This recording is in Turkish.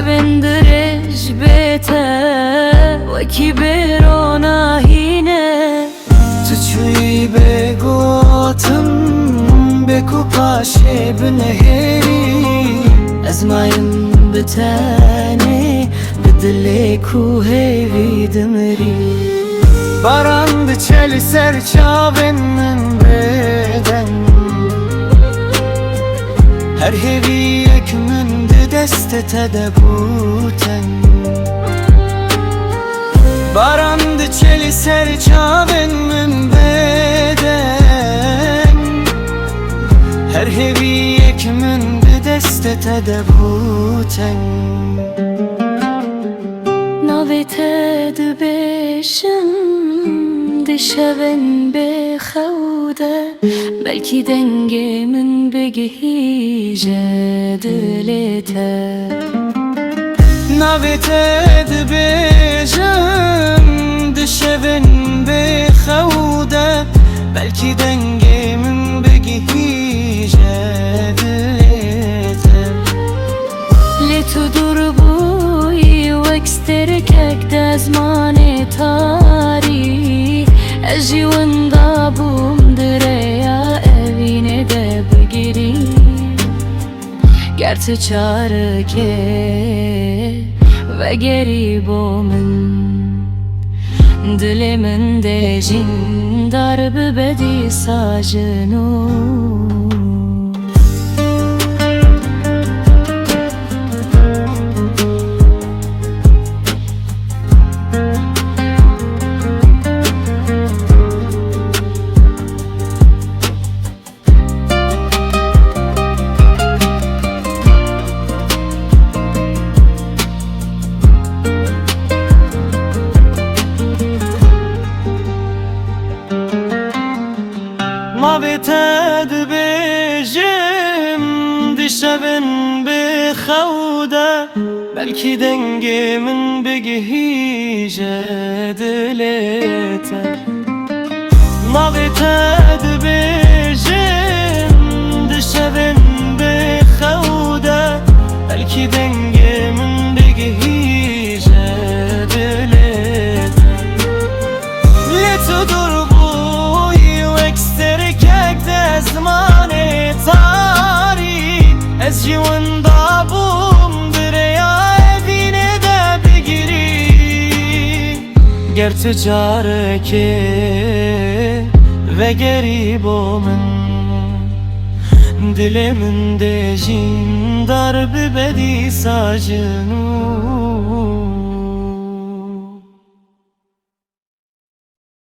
بندرج بيته وكبرنا هنا تشوي بقوتم بكو قاشي بنهيري أزمايم بتاني بدليكو هيفي دمري Baran biçeli serçavenin beden Her heviye kümündü destete de buten Baran biçeli serçavenin beden Her heviye kümündü destete de buten ناويته دبشم دشبن بخوده بلكي دنگي من بگهيجه دلته Navete dibêjim dişevin bêxewde Belkî dengê min bigihîje dilête لێ تو دوور بووی وەک ستێرکێک دە زمانێ تاری ئەژی وندا بووم درەیە ئەوینێ دەبگیری گەر تو چارەکێ وەگەری بۆ من دلێ من دێژین دار ببەدی ساژن و Navete dibêjim dişevin bêxewde Belkî dengê min bigihîje dilête Navete dibêjim dişevin bêxewde Belkî dengê min bigihîje dilête Lê tu dur زمانê tarî Ez jî winda bûm direya evînê de bigirî Ger tu carekê vegerî bo min Dilê min dê jîn dar bibedî sajin û